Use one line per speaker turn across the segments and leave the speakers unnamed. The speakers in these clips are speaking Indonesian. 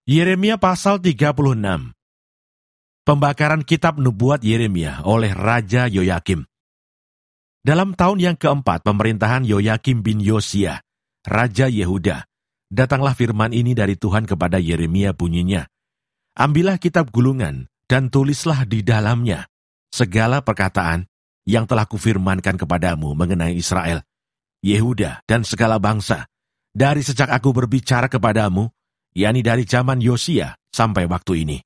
Yeremia pasal 36. Pembakaran kitab nubuat Yeremia oleh Raja Yoyakim. Dalam tahun yang keempat pemerintahan Yoyakim bin Yosia, Raja Yehuda, datanglah firman ini dari Tuhan kepada Yeremia bunyinya, "Ambillah kitab gulungan dan tulislah di dalamnya segala perkataan yang telah kufirmankan kepadamu mengenai Israel, Yehuda dan segala bangsa, dari sejak aku berbicara kepadamu, yakni dari zaman Yosia sampai waktu ini.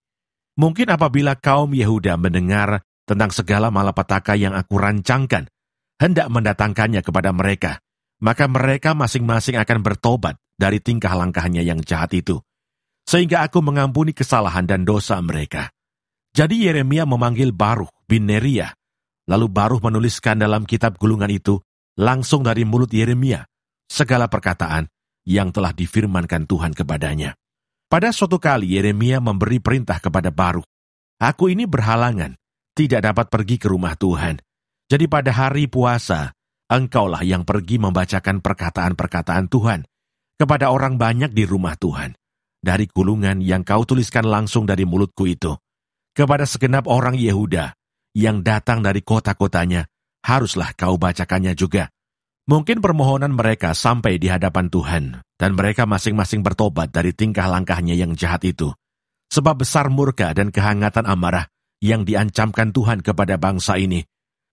Mungkin apabila kaum Yehuda mendengar tentang segala malapetaka yang aku rancangkan, hendak mendatangkannya kepada mereka, maka mereka masing-masing akan bertobat dari tingkah langkahnya yang jahat itu, sehingga aku mengampuni kesalahan dan dosa mereka." Jadi Yeremia memanggil Baruk bin Neria, lalu Baruk menuliskan dalam kitab gulungan itu, langsung dari mulut Yeremia, segala perkataan yang telah difirmankan Tuhan kepadanya. Pada suatu kali Yeremia memberi perintah kepada Baruk, "Aku ini berhalangan, tidak dapat pergi ke rumah Tuhan. Jadi pada hari puasa, engkaulah yang pergi membacakan perkataan-perkataan Tuhan kepada orang banyak di rumah Tuhan, dari gulungan yang kau tuliskan langsung dari mulutku itu. Kepada segenap orang Yehuda yang datang dari kota-kotanya, haruslah kau bacakannya juga. Mungkin permohonan mereka sampai di hadapan Tuhan, dan mereka masing-masing bertobat dari tingkah langkahnya yang jahat itu. Sebab besar murka dan kehangatan amarah yang diancamkan Tuhan kepada bangsa ini."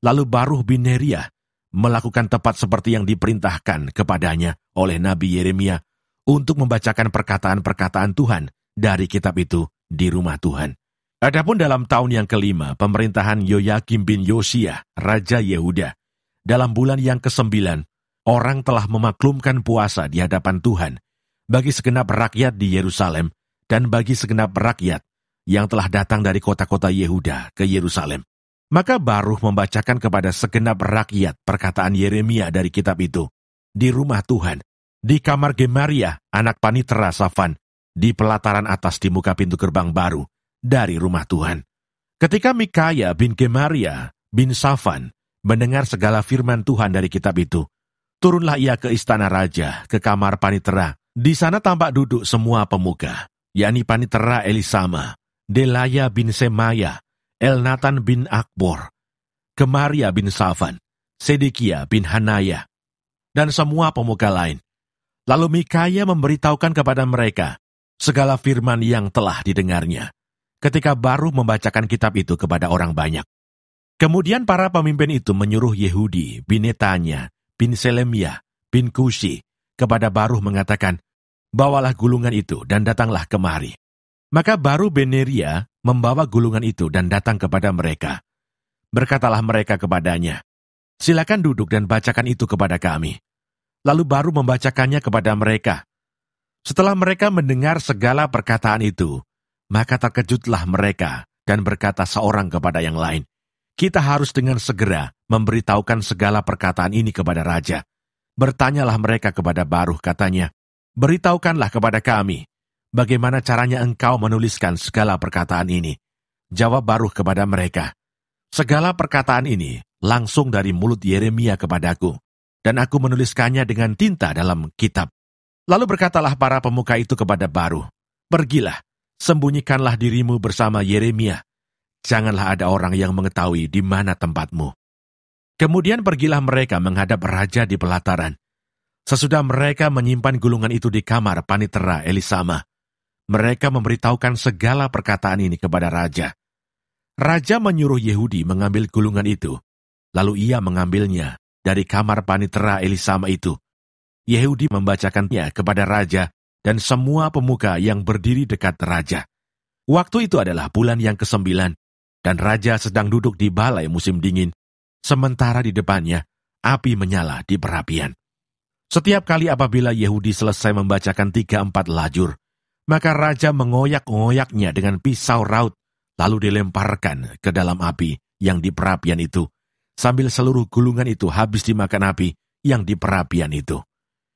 Lalu Baruk bin Neria melakukan tepat seperti yang diperintahkan kepadanya oleh Nabi Yeremia untuk membacakan perkataan-perkataan Tuhan dari kitab itu di rumah Tuhan. Adapun dalam tahun yang kelima pemerintahan Yoyakim bin Yosia, Raja Yehuda, dalam bulan yang ke-9, orang telah memaklumkan puasa di hadapan Tuhan bagi segenap rakyat di Yerusalem dan bagi segenap rakyat yang telah datang dari kota-kota Yehuda ke Yerusalem. Maka Baruk membacakan kepada segenap rakyat perkataan Yeremia dari kitab itu di rumah Tuhan, di kamar Gemaria, anak Panitera Safan, di pelataran atas di muka pintu gerbang baru dari rumah Tuhan. Ketika Mikaya bin Gemaria bin Safan mendengar segala firman Tuhan dari kitab itu, turunlah ia ke istana raja, ke kamar Panitera. Di sana tampak duduk semua pemuka, yakni Panitera Elisama, Delaya bin Semaya, Elnatan bin Akbor, Gemaria bin Safan, Sedekia bin Hanaya, dan semua pemuka lain. Lalu Mikaya memberitahukan kepada mereka segala firman yang telah didengarnya, ketika Baruk membacakan kitab itu kepada orang banyak. Kemudian para pemimpin itu menyuruh Yehudi bin Netanya bin Selemia bin Kushi kepada Baruk mengatakan, "Bawalah gulungan itu dan datanglah kemari." Maka Baruk bin Neria membawa gulungan itu dan datang kepada mereka. Berkatalah mereka kepadanya, "Silakan duduk dan bacakan itu kepada kami." Lalu Baruk membacakannya kepada mereka. Setelah mereka mendengar segala perkataan itu, maka terkejutlah mereka dan berkata seorang kepada yang lain, "Kita harus dengan segera memberitahukan segala perkataan ini kepada raja." Bertanyalah mereka kepada Baruk, katanya, "Beritahukanlah kepada kami, bagaimana caranya engkau menuliskan segala perkataan ini?" Jawab Baruk kepada mereka, "Segala perkataan ini langsung dari mulut Yeremia kepadaku, dan aku menuliskannya dengan tinta dalam kitab." Lalu berkatalah para pemuka itu kepada Baruk, "Pergilah, sembunyikanlah dirimu bersama Yeremia. Janganlah ada orang yang mengetahui di mana tempatmu." Kemudian pergilah mereka menghadap raja di pelataran. Sesudah mereka menyimpan gulungan itu di kamar Panitera Elisama, mereka memberitahukan segala perkataan ini kepada raja. Raja menyuruh Yehudi mengambil gulungan itu, lalu ia mengambilnya dari kamar Panitera Elisama itu. Yehudi membacakannya kepada raja dan semua pemuka yang berdiri dekat raja. Waktu itu adalah bulan yang ke-9, dan raja sedang duduk di balai musim dingin, sementara di depannya api menyala di perapian. Setiap kali apabila Yehudi selesai membacakan 3-4 lajur, maka raja mengoyak-ngoyaknya dengan pisau raut, lalu dilemparkan ke dalam api yang di perapian itu, sambil seluruh gulungan itu habis dimakan api yang di perapian itu.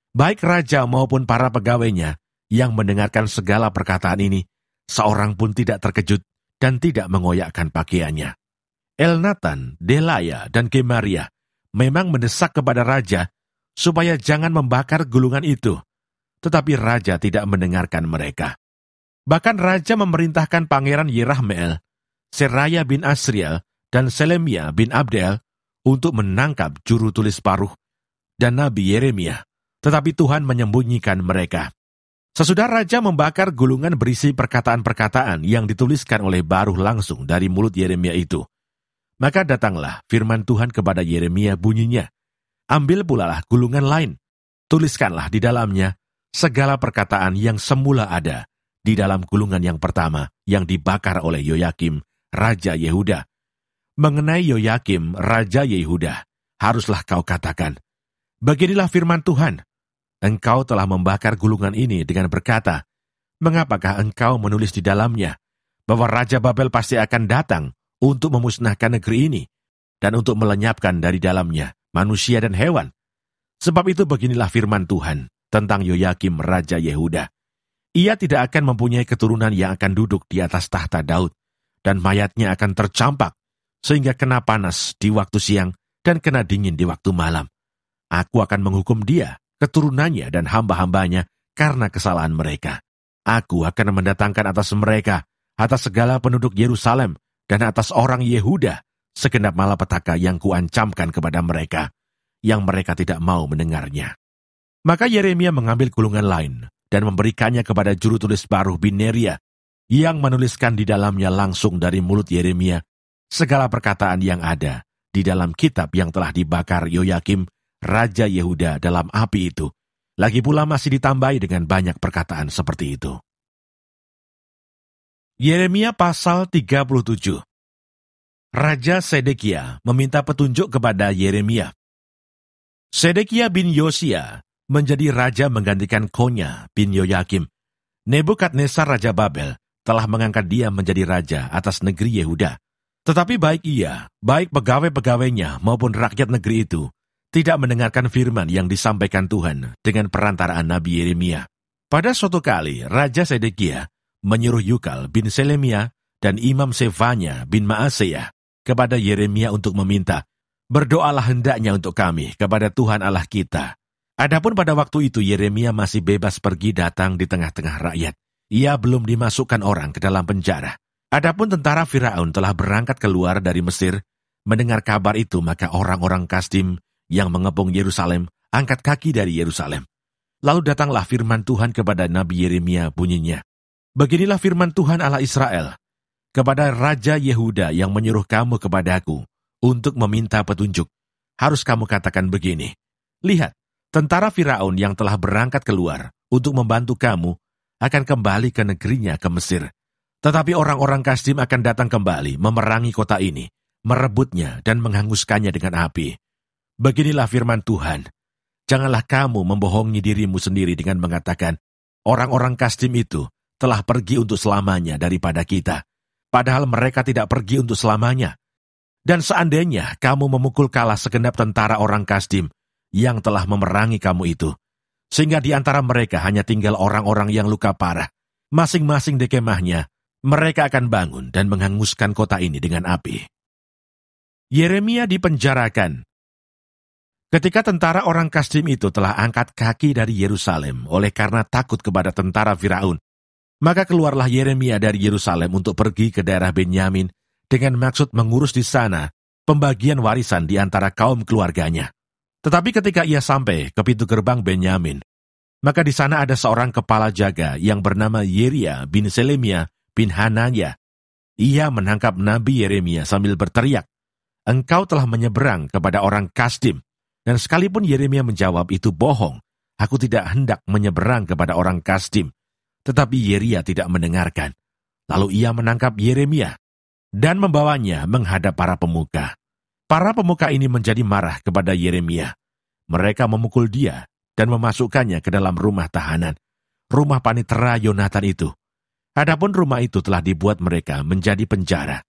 Baik raja maupun para pegawainya yang mendengarkan segala perkataan ini, seorang pun tidak terkejut dan tidak mengoyakkan pakaiannya. Elnatan, Delaya, dan Gemaria memang mendesak kepada raja supaya jangan membakar gulungan itu, tetapi raja tidak mendengarkan mereka. Bahkan raja memerintahkan Pangeran Yerahmeel, Seraya bin Asriel, dan Selemia bin Abdel untuk menangkap juru tulis Baruh dan Nabi Yeremia, tetapi Tuhan menyembunyikan mereka. Sesudah raja membakar gulungan berisi perkataan-perkataan yang dituliskan oleh Baruh langsung dari mulut Yeremia itu, maka datanglah firman Tuhan kepada Yeremia bunyinya, "Ambil pulalah gulungan lain, tuliskanlah di dalamnya segala perkataan yang semula ada di dalam gulungan yang pertama yang dibakar oleh Yoyakim, Raja Yehuda. Mengenai Yoyakim, Raja Yehuda, haruslah kau katakan, beginilah firman Tuhan, engkau telah membakar gulungan ini dengan berkata, mengapakah engkau menulis di dalamnya bahwa Raja Babel pasti akan datang untuk memusnahkan negeri ini dan untuk melenyapkan dari dalamnya manusia dan hewan? Sebab itu beginilah firman Tuhan tentang Yoyakim, Raja Yehuda. Ia tidak akan mempunyai keturunan yang akan duduk di atas tahta Daud, dan mayatnya akan tercampak, sehingga kena panas di waktu siang dan kena dingin di waktu malam. Aku akan menghukum dia, keturunannya dan hamba-hambanya karena kesalahan mereka. Aku akan mendatangkan atas mereka, atas segala penduduk Yerusalem, dan atas orang Yehuda, segenap malapetaka yang kuancamkan kepada mereka, yang mereka tidak mau mendengarnya." Maka Yeremia mengambil gulungan lain dan memberikannya kepada juru tulis Baruh bin Neria, yang menuliskan di dalamnya langsung dari mulut Yeremia segala perkataan yang ada di dalam kitab yang telah dibakar Yoyakim, Raja Yehuda dalam api itu. Lagi pula masih ditambahi dengan banyak perkataan seperti itu. Yeremia pasal 37. Raja Sedekia meminta petunjuk kepada Yeremia. Sedekia bin Yosia menjadi raja menggantikan Konya bin Yoyakim. Nebukadnezar Raja Babel telah mengangkat dia menjadi raja atas negeri Yehuda. Tetapi baik ia, baik pegawai-pegawainya maupun rakyat negeri itu, tidak mendengarkan firman yang disampaikan Tuhan dengan perantaraan Nabi Yeremia. Pada suatu kali, Raja Sedekia menyuruh Yukal bin Selemia dan Imam Sefanya bin Maaseiah kepada Yeremia untuk meminta, "Berdoalah hendaknya untuk kami kepada Tuhan Allah kita." Adapun pada waktu itu Yeremia masih bebas pergi datang di tengah-tengah rakyat. Ia belum dimasukkan orang ke dalam penjara. Adapun tentara Firaun telah berangkat keluar dari Mesir. Mendengar kabar itu, maka orang-orang Kasdim yang mengepung Yerusalem angkat kaki dari Yerusalem. Lalu datanglah firman Tuhan kepada Nabi Yeremia bunyinya, "Beginilah firman Tuhan Allah Israel, kepada Raja Yehuda yang menyuruh kamu kepadaku untuk meminta petunjuk. Harus kamu katakan begini, lihat, tentara Firaun yang telah berangkat keluar untuk membantu kamu akan kembali ke negerinya ke Mesir. Tetapi orang-orang Kasdim akan datang kembali memerangi kota ini, merebutnya dan menghanguskannya dengan api. Beginilah firman Tuhan, janganlah kamu membohongi dirimu sendiri dengan mengatakan, orang-orang Kasdim itu telah pergi untuk selamanya daripada kita, padahal mereka tidak pergi untuk selamanya. Dan seandainya kamu memukul kalah segenap tentara orang Kasdim yang telah memerangi kamu itu, sehingga di antara mereka hanya tinggal orang-orang yang luka parah, masing-masing di kemahnya, mereka akan bangun dan menghanguskan kota ini dengan api." Yeremia dipenjarakan. Ketika tentara orang Kasdim itu telah angkat kaki dari Yerusalem oleh karena takut kepada tentara Firaun, maka keluarlah Yeremia dari Yerusalem untuk pergi ke daerah Benyamin dengan maksud mengurus di sana pembagian warisan di antara kaum keluarganya. Tetapi ketika ia sampai ke pintu gerbang Benyamin, maka di sana ada seorang kepala jaga yang bernama Yeria bin Selemia bin Hananya. Ia menangkap Nabi Yeremia sambil berteriak, "Engkau telah menyeberang kepada orang Kasdim." Dan sekalipun Yeremia menjawab, "Itu bohong, aku tidak hendak menyeberang kepada orang Kasdim." Tetapi Yeria tidak mendengarkan. Lalu ia menangkap Yeremia dan membawanya menghadap para pemuka. Para pemuka ini menjadi marah kepada Yeremia. Mereka memukul dia dan memasukkannya ke dalam rumah tahanan, rumah panitera Yonatan itu. Adapun rumah itu telah dibuat mereka menjadi penjara.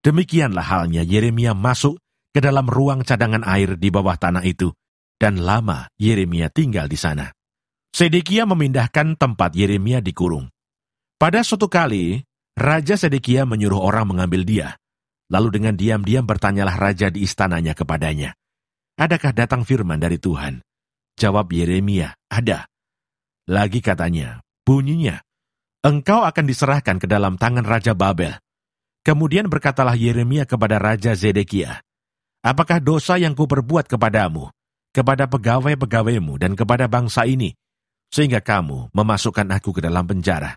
Demikianlah halnya Yeremia masuk ke dalam ruang cadangan air di bawah tanah itu, dan lama Yeremia tinggal di sana. Sedekia memindahkan tempat Yeremia dikurung. Pada suatu kali, Raja Sedekia menyuruh orang mengambil dia. Lalu dengan diam-diam bertanyalah raja di istananya kepadanya, "Adakah datang firman dari Tuhan?" Jawab Yeremia, "Ada." Lagi katanya, bunyinya, engkau akan diserahkan ke dalam tangan Raja Babel. Kemudian berkatalah Yeremia kepada Raja Zedekia, apakah dosa yang kuperbuat kepadamu, kepada pegawai-pegawaimu dan kepada bangsa ini, sehingga kamu memasukkan aku ke dalam penjara?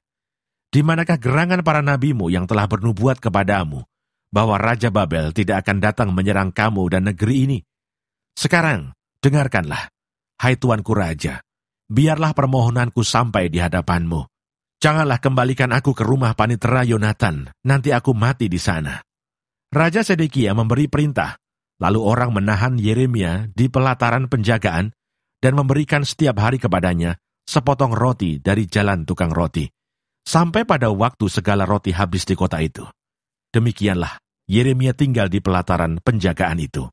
Di manakah gerangan para nabimu yang telah bernubuat kepadamu, bahwa Raja Babel tidak akan datang menyerang kamu dan negeri ini? Sekarang, dengarkanlah, hai Tuanku Raja, biarlah permohonanku sampai di hadapanmu. Janganlah kembalikan aku ke rumah panitera Yonatan, nanti aku mati di sana. Raja Zedekia memberi perintah, lalu orang menahan Yeremia di pelataran penjagaan dan memberikan setiap hari kepadanya sepotong roti dari jalan tukang roti, sampai pada waktu segala roti habis di kota itu. Demikianlah Yeremia tinggal di pelataran penjagaan itu.